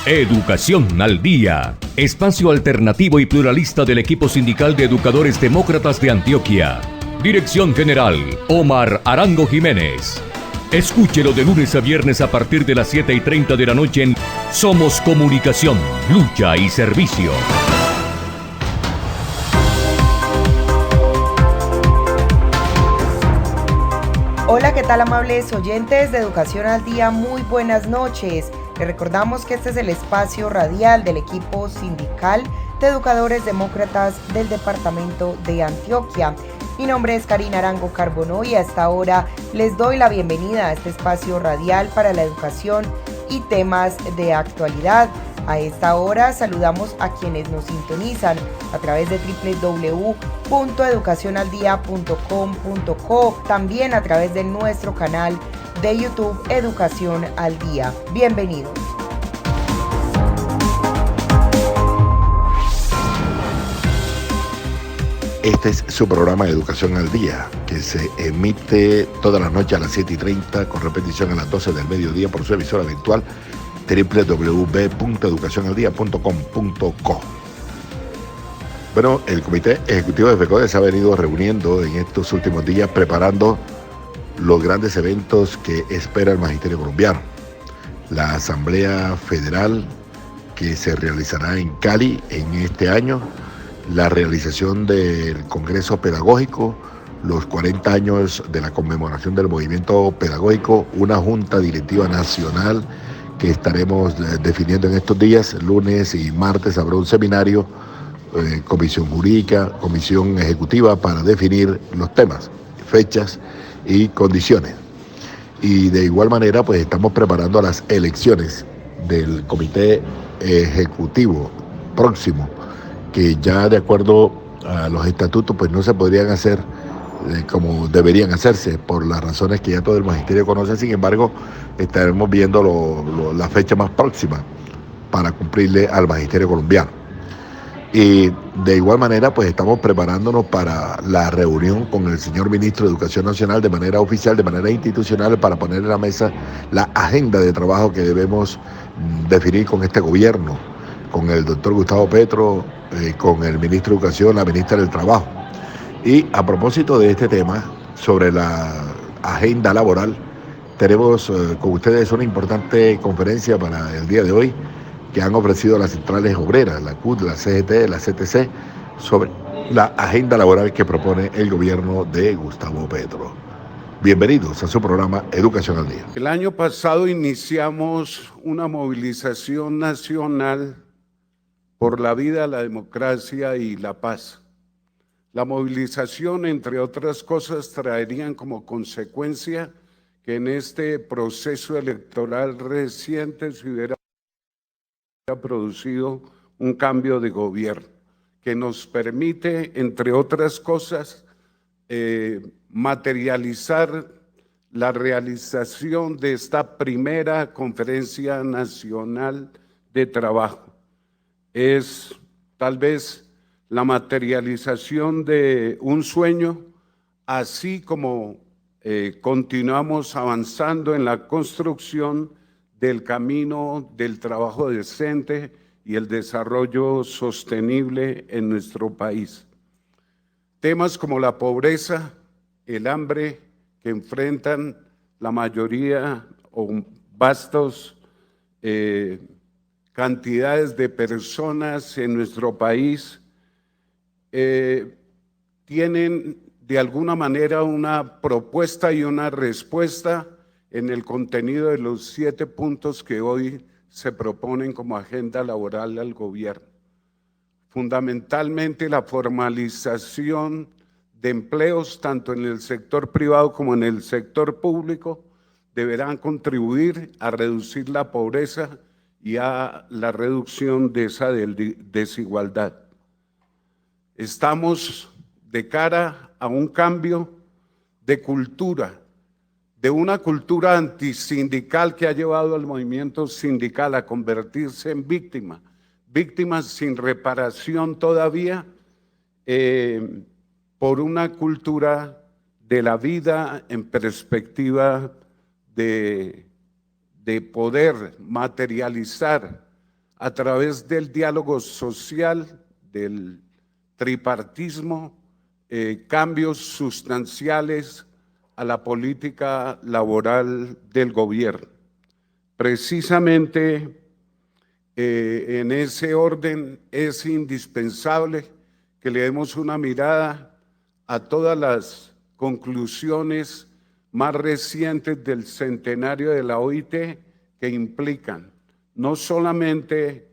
Educación al Día, espacio alternativo y pluralista del equipo sindical de educadores demócratas de Antioquia. Dirección General, Omar Arango Jiménez. Escúchelo de lunes a viernes a partir de las 7:30 de la noche en Somos Comunicación, Lucha y Servicio. Hola, ¿qué tal, amables oyentes de Educación al Día? Muy buenas noches. Les recordamos que este es el espacio radial del equipo sindical de educadores demócratas del departamento de Antioquia. Mi nombre es Karina Arango Carbonó y hasta ahora les doy la bienvenida a este espacio radial para la educación y temas de actualidad. A esta hora saludamos a quienes nos sintonizan a través de www.educacionaldia.com.co, también a través de nuestro canal de YouTube Educación al Día. Bienvenidos. Este es su programa de Educación al Día, que se emite todas las noches a las 7:30, con repetición a las 12 del mediodía por su emisora virtual www.educacionaldia.com.co. Bueno, el Comité Ejecutivo de FECODE se ha venido reuniendo en estos últimos días preparando los grandes eventos que espera el Magisterio colombiano. La Asamblea Federal, que se realizará en Cali en este año, la realización del Congreso Pedagógico, los 40 años de la conmemoración del movimiento pedagógico, una junta directiva nacional que estaremos definiendo en estos días. Lunes y martes habrá un seminario, comisión jurídica, comisión ejecutiva, para definir los temas, fechas y condiciones. Y de igual manera, pues estamos preparando las elecciones del Comité Ejecutivo próximo, que ya de acuerdo a los estatutos pues no se podrían hacer como deberían hacerse por las razones que ya todo el magisterio conoce. Sin embargo, estaremos viendo la fecha más próxima para cumplirle al magisterio colombiano. Y de igual manera pues estamos preparándonos para la reunión con el señor ministro de Educación Nacional de manera oficial, de manera institucional, para poner en la mesa la agenda de trabajo que debemos definir con este gobierno, con el doctor Gustavo Petro, con el ministro de Educación, la ministra del Trabajo. Y a propósito de este tema, sobre la agenda laboral, tenemos con ustedes una importante conferencia para el día de hoy que han ofrecido las centrales obreras, la CUT, la CGT, la CTC, sobre la agenda laboral que propone el gobierno de Gustavo Petro. Bienvenidos a su programa Educación al Día. El año pasado iniciamos una movilización nacional por la vida, la democracia y la paz. La movilización, entre otras cosas, traerían como consecuencia que en este proceso electoral reciente se hubiera producido un cambio de gobierno que nos permite, entre otras cosas, materializar la realización de esta primera Conferencia Nacional de Trabajo. Es tal vez la materialización de un sueño, así como continuamos avanzando en la construcción del camino del trabajo decente y el desarrollo sostenible en nuestro país. Temas como la pobreza, el hambre que enfrentan la mayoría o vastos cantidades de personas en nuestro país, tienen de alguna manera una propuesta y una respuesta en el contenido de los 7 puntos que hoy se proponen como agenda laboral al gobierno. Fundamentalmente la formalización de empleos tanto en el sector privado como en el sector público deberán contribuir a reducir la pobreza y a la reducción de esa desigualdad. Estamos de cara a un cambio de cultura, de una cultura antisindical que ha llevado al movimiento sindical a convertirse en víctimas sin reparación todavía, por una cultura de la vida en perspectiva de poder materializar a través del diálogo social, del tripartismo, cambios sustanciales a la política laboral del gobierno. Precisamente en ese orden es indispensable que le demos una mirada a todas las conclusiones más recientes del centenario de la OIT que implican no solamente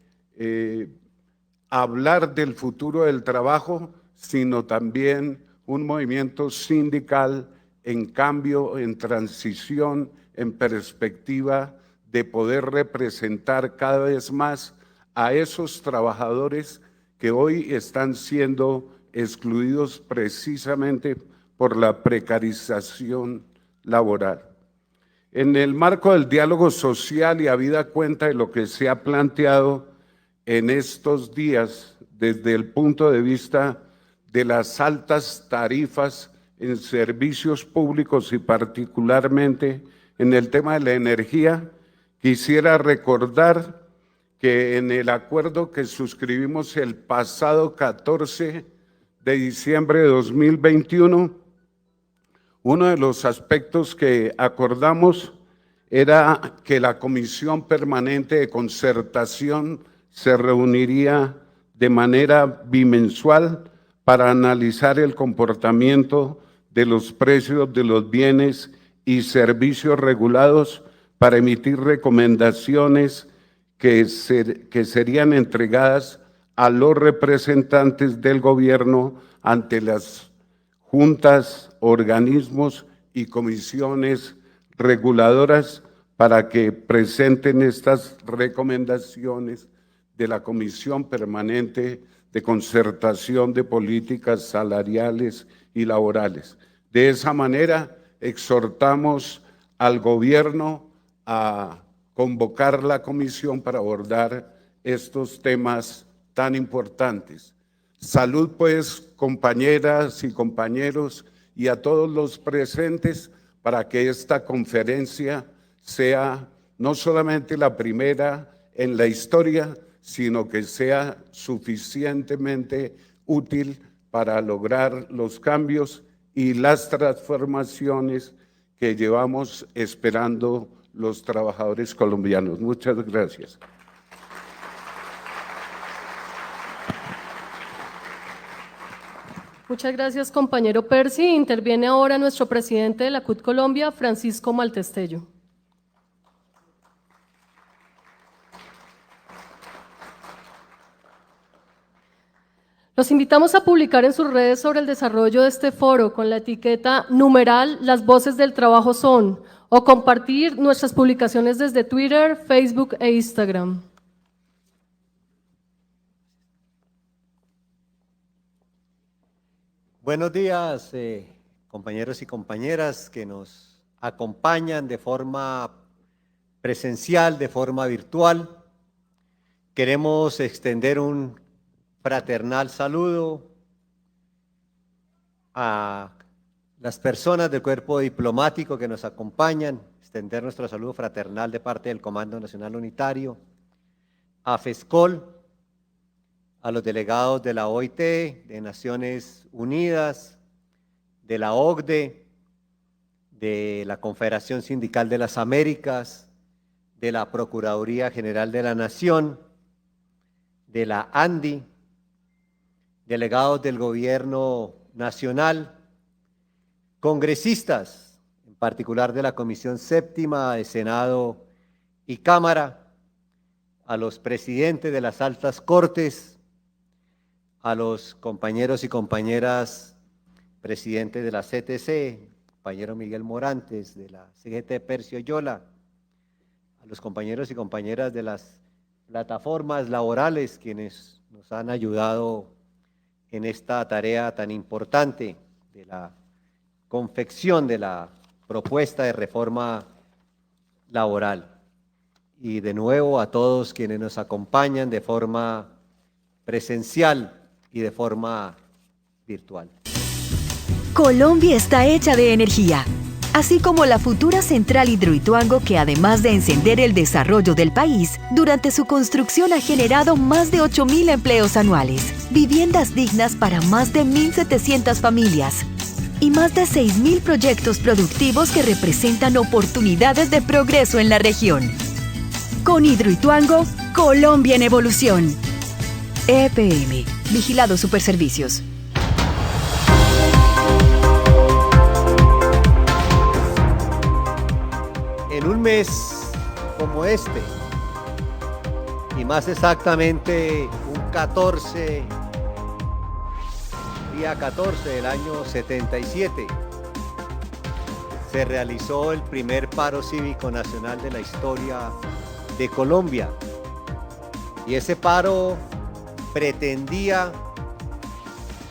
hablar del futuro del trabajo, sino también un movimiento sindical en cambio, en transición, en perspectiva de poder representar cada vez más a esos trabajadores que hoy están siendo excluidos precisamente por la precarización laboral. En el marco del diálogo social y habida cuenta de lo que se ha planteado en estos días desde el punto de vista de las altas tarifas en servicios públicos y particularmente en el tema de la energía, quisiera recordar que en el acuerdo que suscribimos el pasado 14 de diciembre de 2021, uno de los aspectos que acordamos era que la Comisión Permanente de Concertación se reuniría de manera bimensual para analizar el comportamiento de los precios de los bienes y servicios regulados para emitir recomendaciones que serían entregadas a los representantes del gobierno ante las juntas, organismos y comisiones reguladoras para que presenten estas recomendaciones de la Comisión Permanente de Concertación de Políticas Salariales y Laborales. De esa manera, exhortamos al gobierno a convocar la comisión para abordar estos temas tan importantes. Salud, pues, compañeras y compañeros, y a todos los presentes, para que esta conferencia sea no solamente la primera en la historia, sino que sea suficientemente útil para lograr los cambios y las transformaciones que llevamos esperando los trabajadores colombianos. Muchas gracias. Muchas gracias, compañero Percy. Interviene ahora nuestro presidente de la CUT Colombia, Francisco Maltestello. Los invitamos a publicar en sus redes sobre el desarrollo de este foro con la etiqueta numeral Las Voces del Trabajo Son, o compartir nuestras publicaciones desde Twitter, Facebook e Instagram. Buenos días, compañeros y compañeras que nos acompañan de forma presencial, de forma virtual. Queremos extender un fraternal saludo a las personas del cuerpo diplomático que nos acompañan, extender nuestro saludo fraternal de parte del Comando Nacional Unitario, a FESCOL, a los delegados de la OIT, de Naciones Unidas, de la OCDE, de la Confederación Sindical de las Américas, de la Procuraduría General de la Nación, de la ANDI, delegados del Gobierno Nacional, congresistas, en particular de la Comisión Séptima de Senado y Cámara, a los presidentes de las altas cortes, a los compañeros y compañeras presidentes de la CTC, compañero Miguel Morantes, de la CGT Percio Yola, a los compañeros y compañeras de las plataformas laborales quienes nos han ayudado en esta tarea tan importante de la confección de la propuesta de reforma laboral. Y de nuevo a todos quienes nos acompañan de forma presencial y de forma virtual. Colombia está hecha de energía así como la futura central Hidroituango que además de encender el desarrollo del país, durante su construcción ha generado más de 8.000 empleos anuales, viviendas dignas para más de 1.700 familias y más de 6.000 proyectos productivos que representan oportunidades de progreso en la región. Con Hidroituango, Colombia en evolución. EPM, Vigilado Superservicios. En un mes como este, y más exactamente día 14 del año 77, se realizó el primer paro cívico nacional de la historia de Colombia. Y ese paro pretendía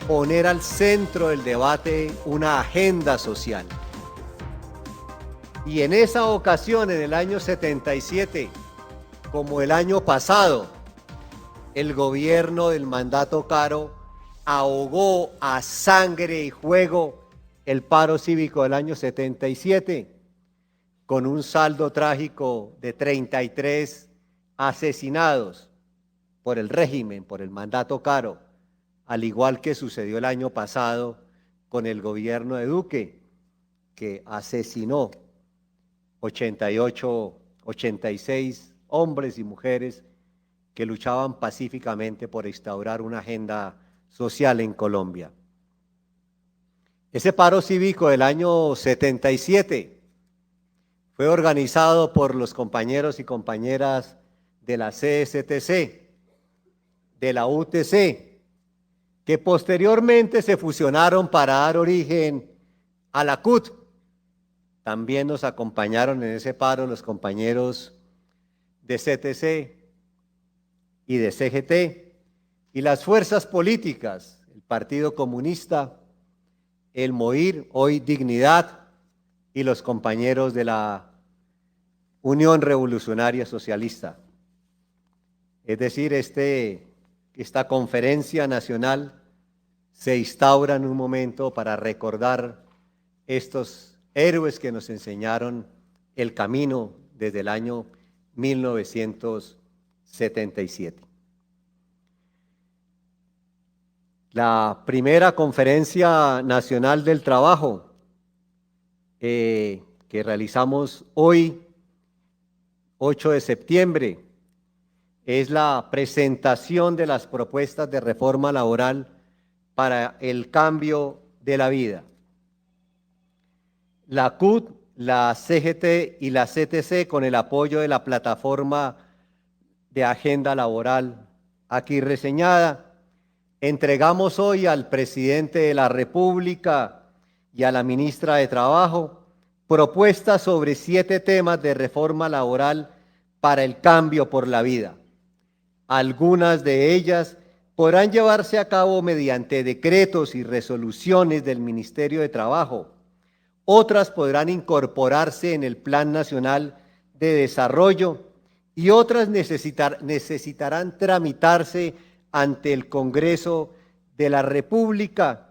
poner al centro del debate una agenda social. Y en esa ocasión, en el año 77, como el año pasado, el gobierno del mandato Caro ahogó a sangre y fuego el paro cívico del año 77, con un saldo trágico de 33 asesinados por el régimen, por el mandato Caro, al igual que sucedió el año pasado con el gobierno de Duque, que asesinó 86 hombres y mujeres que luchaban pacíficamente por instaurar una agenda social en Colombia. Ese paro cívico del año 77 fue organizado por los compañeros y compañeras de la CSTC, de la UTC, que posteriormente se fusionaron para dar origen a la CUT. También nos acompañaron en ese paro los compañeros de CTC y de CGT y las fuerzas políticas, el Partido Comunista, el MOIR, hoy Dignidad, y los compañeros de la Unión Revolucionaria Socialista. Es decir, esta conferencia nacional se instaura en un momento para recordar estos héroes que nos enseñaron el camino desde el año 1977. La primera conferencia nacional del trabajo que realizamos hoy, 8 de septiembre, es la presentación de las propuestas de reforma laboral para el cambio de la vida. La CUT, la CGT y la CTC, con el apoyo de la plataforma de agenda laboral aquí reseñada, entregamos hoy al presidente de la República y a la ministra de Trabajo propuestas sobre 7 temas de reforma laboral para el cambio por la vida. Algunas de ellas podrán llevarse a cabo mediante decretos y resoluciones del Ministerio de Trabajo. Otras podrán incorporarse en el Plan Nacional de Desarrollo y otras necesitarán tramitarse ante el Congreso de la República.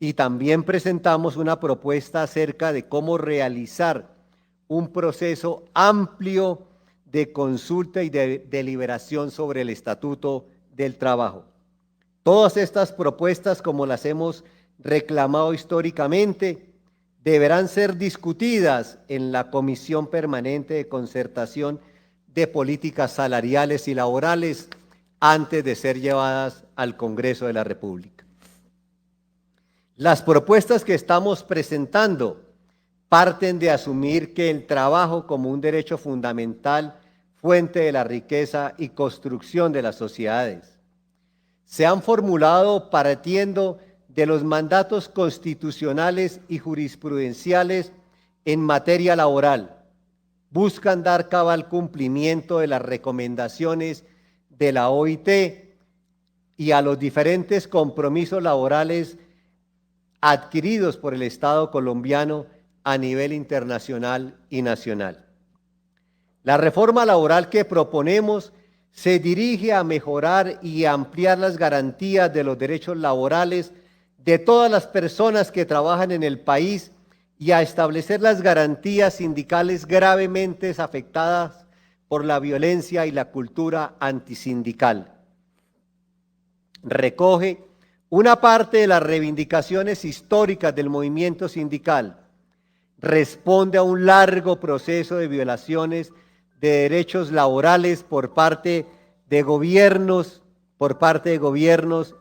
Y también presentamos una propuesta acerca de cómo realizar un proceso amplio de consulta y de deliberación sobre el Estatuto del Trabajo. Todas estas propuestas, como las hemos reclamado históricamente, deberán ser discutidas en la Comisión Permanente de Concertación de Políticas Salariales y Laborales antes de ser llevadas al Congreso de la República. Las propuestas que estamos presentando parten de asumir que el trabajo como un derecho fundamental, fuente de la riqueza y construcción de las sociedades. Se han formulado partiendo de los mandatos constitucionales y jurisprudenciales en materia laboral. Buscan dar cabal cumplimiento de las recomendaciones de la OIT y a los diferentes compromisos laborales adquiridos por el Estado colombiano a nivel internacional y nacional. La reforma laboral que proponemos se dirige a mejorar y ampliar las garantías de los derechos laborales de todas las personas que trabajan en el país y a establecer las garantías sindicales gravemente afectadas por la violencia y la cultura antisindical. Recoge una parte de las reivindicaciones históricas del movimiento sindical, responde a un largo proceso de violaciones de derechos laborales por parte de gobiernos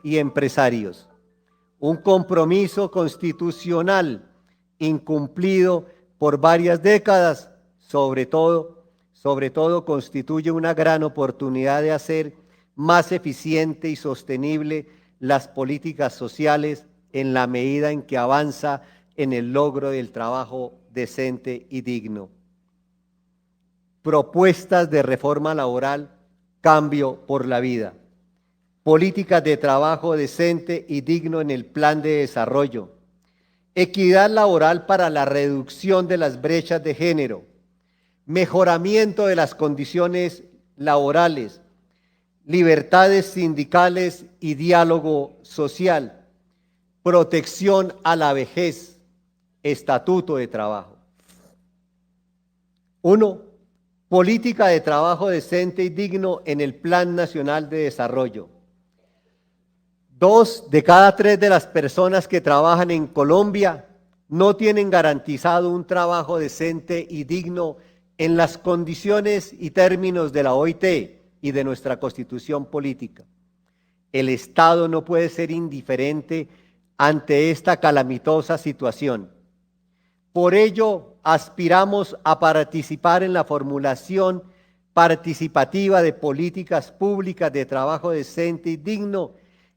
y empresarios. Un compromiso constitucional incumplido por varias décadas, sobre todo constituye una gran oportunidad de hacer más eficiente y sostenible las políticas sociales en la medida en que avanza en el logro del trabajo decente y digno. Propuestas de reforma laboral, cambio por la vida. Políticas de trabajo decente y digno en el plan de desarrollo. Equidad laboral para la reducción de las brechas de género. Mejoramiento de las condiciones laborales. Libertades sindicales y diálogo social. Protección a la vejez. Estatuto de trabajo. 1. Política de trabajo decente y digno en el Plan Nacional de Desarrollo. 2 de cada 3 de las personas que trabajan en Colombia no tienen garantizado un trabajo decente y digno en las condiciones y términos de la OIT y de nuestra Constitución política. El Estado no puede ser indiferente ante esta calamitosa situación. Por ello, aspiramos a participar en la formulación participativa de políticas públicas de trabajo decente y digno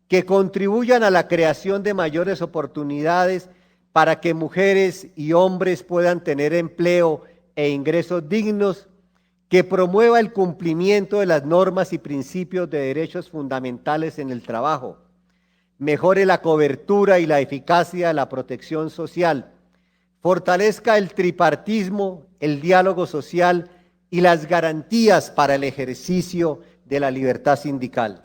que contribuyan a la creación de mayores oportunidades para que mujeres y hombres puedan tener empleo e ingresos dignos, que promueva el cumplimiento de las normas y principios de derechos fundamentales en el trabajo, mejore la cobertura y la eficacia de la protección social, fortalezca el tripartismo, el diálogo social y las garantías para el ejercicio de la libertad sindical.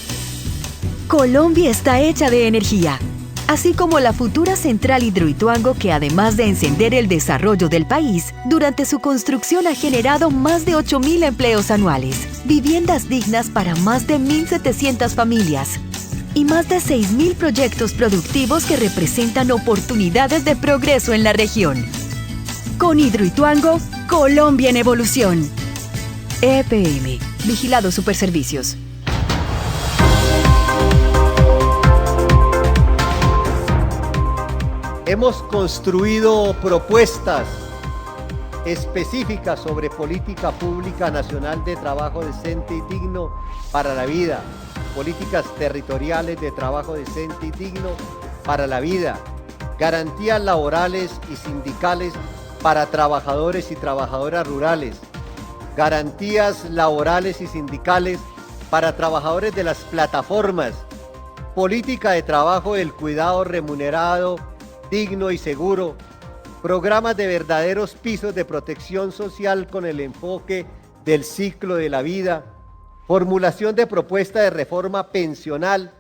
Colombia está hecha de energía, así como la futura central Hidroituango, que además de encender el desarrollo del país, durante su construcción ha generado más de 8.000 empleos anuales, viviendas dignas para más de 1.700 familias y más de 6.000 proyectos productivos que representan oportunidades de progreso en la región. Con Hidroituango, Colombia en evolución. EPM, Vigilado Superservicios. Hemos construido propuestas específicas sobre política pública nacional de trabajo decente y digno para la vida, políticas territoriales de trabajo decente y digno para la vida, garantías laborales y sindicales para trabajadores y trabajadoras rurales, garantías laborales y sindicales para trabajadores de las plataformas, política de trabajo del cuidado remunerado, digno y seguro, programas de verdaderos pisos de protección social con el enfoque del ciclo de la vida, formulación de propuesta de reforma pensional,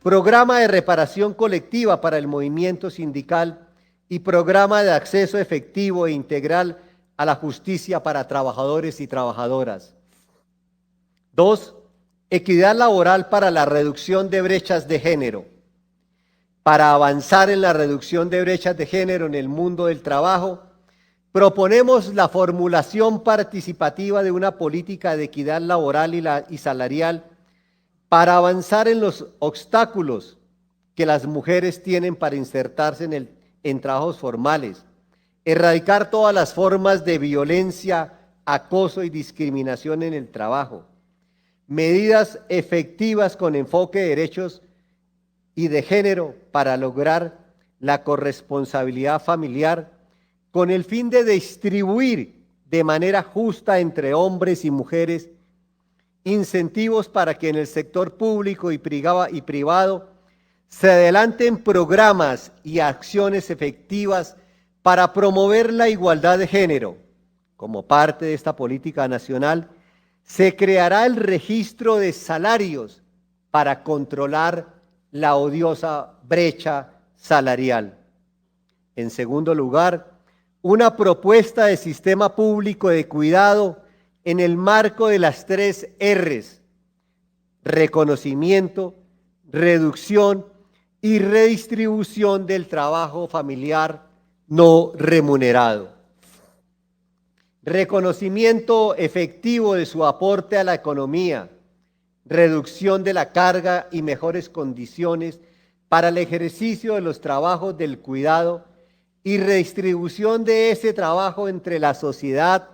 programa de reparación colectiva para el movimiento sindical y programa de acceso efectivo e integral a la justicia para trabajadores y trabajadoras. 2. Equidad laboral para la reducción de brechas de género. Para avanzar en la reducción de brechas de género en el mundo del trabajo, proponemos la formulación participativa de una política de equidad laboral y salarial para avanzar en los obstáculos que las mujeres tienen para insertarse en trabajos formales, erradicar todas las formas de violencia, acoso y discriminación en el trabajo, medidas efectivas con enfoque de derechos y de género para lograr la corresponsabilidad familiar con el fin de distribuir de manera justa entre hombres y mujeres incentivos para que en el sector público y privado se adelanten programas y acciones efectivas para promover la igualdad de género. Como parte de esta política nacional, se creará el registro de salarios para controlar la odiosa brecha salarial. En segundo lugar, una propuesta de sistema público de cuidado en el marco de las 3 R's: reconocimiento, reducción y redistribución del trabajo familiar no remunerado. Reconocimiento efectivo de su aporte a la economía, reducción de la carga y mejores condiciones para el ejercicio de los trabajos del cuidado y redistribución de ese trabajo entre la sociedad,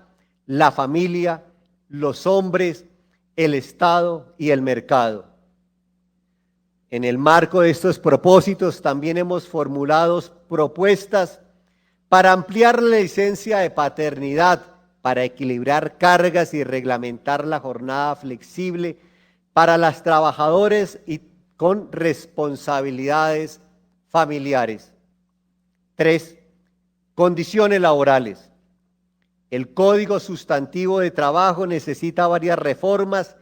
la familia, los hombres, el Estado y el mercado. En el marco de estos propósitos también hemos formulado propuestas para ampliar la licencia de paternidad, para equilibrar cargas y reglamentar la jornada flexible para las trabajadoras y con responsabilidades familiares. 3. Condiciones laborales. El Código Sustantivo de Trabajo necesita varias reformas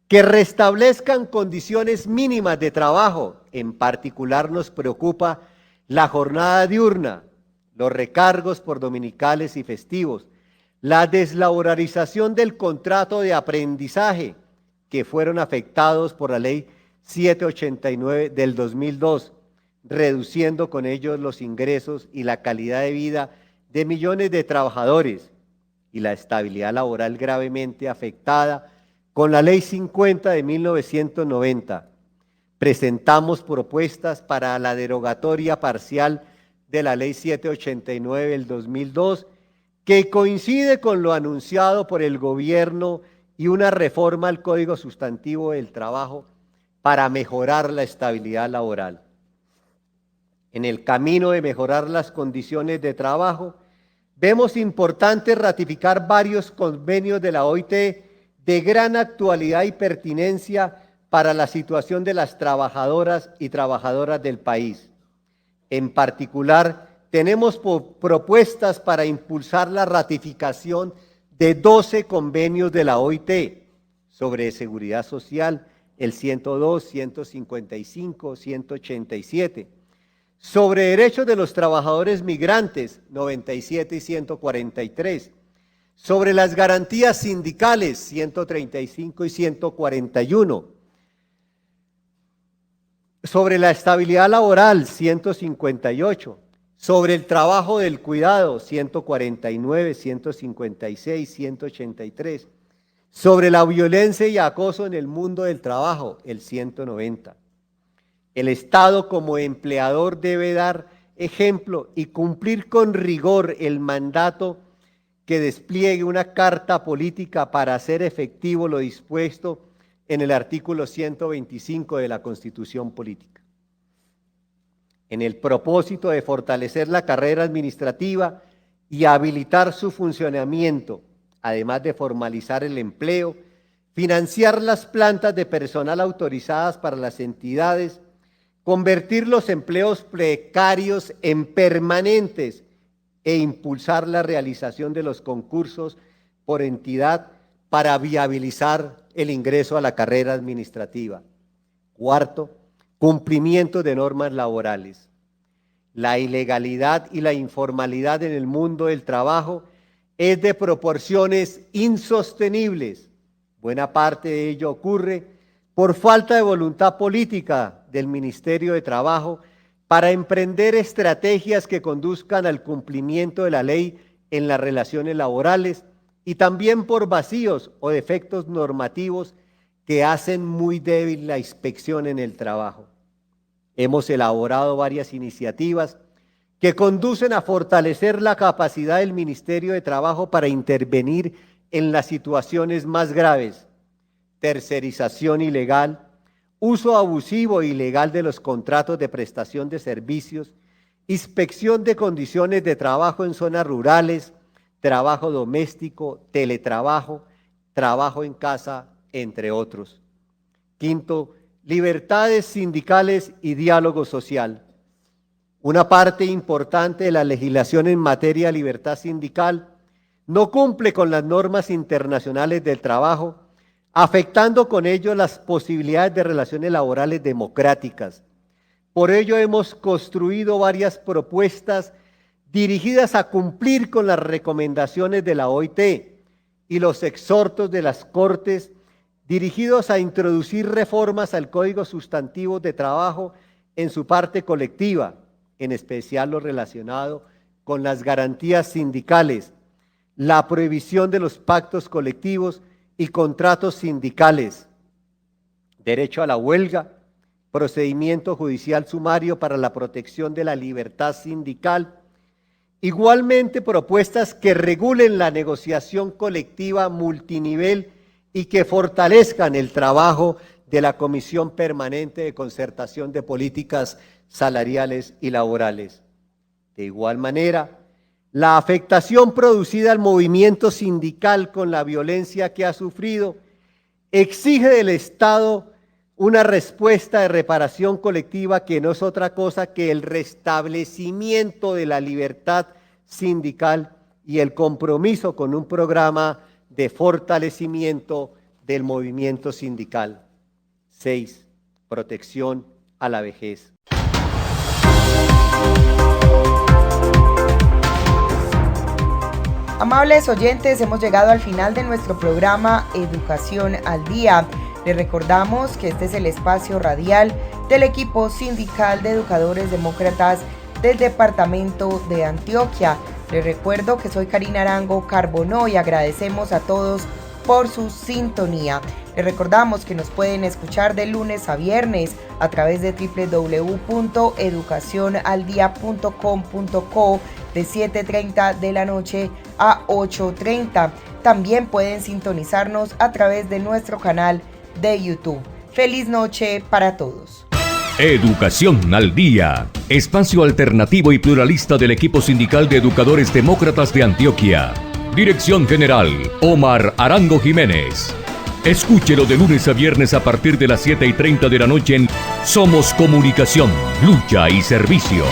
que restablezcan condiciones mínimas de trabajo. En particular nos preocupa la jornada diurna, los recargos por dominicales y festivos, la deslaboralización del contrato de aprendizaje, que fueron afectados por la Ley 789 del 2002, reduciendo con ellos los ingresos y la calidad de vida de millones de trabajadores, y la estabilidad laboral gravemente afectada con la Ley 50 de 1990. Presentamos propuestas para la derogatoria parcial de la Ley 789 del 2002, que coincide con lo anunciado por el gobierno, y una reforma al Código Sustantivo del Trabajo para mejorar la estabilidad laboral. En el camino de mejorar las condiciones de trabajo, vemos importante ratificar varios convenios de la OIT de gran actualidad y pertinencia para la situación de las trabajadoras y trabajadoras del país. En particular, tenemos propuestas para impulsar la ratificación de 12 convenios de la OIT sobre seguridad social, el 102, 155, 187, sobre derechos de los trabajadores migrantes, 97 y 143, sobre las garantías sindicales, 135 y 141, sobre la estabilidad laboral, 158, sobre el trabajo del cuidado, 149, 156, 183, sobre la violencia y acoso en el mundo del trabajo, el 190. El Estado como empleador debe dar ejemplo y cumplir con rigor el mandato que despliegue una carta política para hacer efectivo lo dispuesto en el artículo 125 de la Constitución Política. En el propósito de fortalecer la carrera administrativa y habilitar su funcionamiento, además de formalizar el empleo, financiar las plantas de personal autorizadas para las entidades, convertir los empleos precarios en permanentes e impulsar la realización de los concursos por entidad para viabilizar el ingreso a la carrera administrativa. 4. Cumplimiento de normas laborales. La ilegalidad y la informalidad en el mundo del trabajo es de proporciones insostenibles. Buena parte de ello ocurre por falta de voluntad política del Ministerio de Trabajo para emprender estrategias que conduzcan al cumplimiento de la ley en las relaciones laborales, y también por vacíos o defectos normativos que hacen muy débil la inspección en el trabajo. Hemos elaborado varias iniciativas que conducen a fortalecer la capacidad del Ministerio de Trabajo para intervenir en las situaciones más graves: tercerización ilegal, uso abusivo e ilegal de los contratos de prestación de servicios, inspección de condiciones de trabajo en zonas rurales, trabajo doméstico, teletrabajo, trabajo en casa, entre otros. 5. Libertades sindicales y diálogo social. Una parte importante de la legislación en materia de libertad sindical no cumple con las normas internacionales del trabajo, afectando con ello las posibilidades de relaciones laborales democráticas. Por ello hemos construido varias propuestas dirigidas a cumplir con las recomendaciones de la OIT y los exhortos de las Cortes, dirigidos a introducir reformas al Código Sustantivo de Trabajo en su parte colectiva, en especial lo relacionado con las garantías sindicales, la prohibición de los pactos colectivos y contratos sindicales, derecho a la huelga, procedimiento judicial sumario para la protección de la libertad sindical. Igualmente, propuestas que regulen la negociación colectiva multinivel y que fortalezcan el trabajo de la Comisión Permanente de Concertación de Políticas Salariales y Laborales. De igual manera, la afectación producida al movimiento sindical con la violencia que ha sufrido exige del Estado una respuesta de reparación colectiva que no es otra cosa que el restablecimiento de la libertad sindical y el compromiso con un programa de fortalecimiento del movimiento sindical. 6. Protección a la vejez. Amables oyentes, hemos llegado al final de nuestro programa Educación al Día. Les recordamos que este es el espacio radial del equipo sindical de educadores demócratas del departamento de Antioquia. Les recuerdo que soy Karina Arango Carbonó y agradecemos a todos por su sintonía. Les recordamos que nos pueden escuchar de lunes a viernes a través de www.educacionaldia.com.co de 7:30 de la noche a 8:30. También pueden sintonizarnos a través de nuestro canal de YouTube. Feliz noche para todos. Educación al Día, espacio alternativo y pluralista del equipo sindical de educadores demócratas de Antioquia. Dirección General, Omar Arango Jiménez. Escúchelo de lunes a viernes a partir de las 7:30 de la noche en Somos Comunicación, Lucha y Servicio.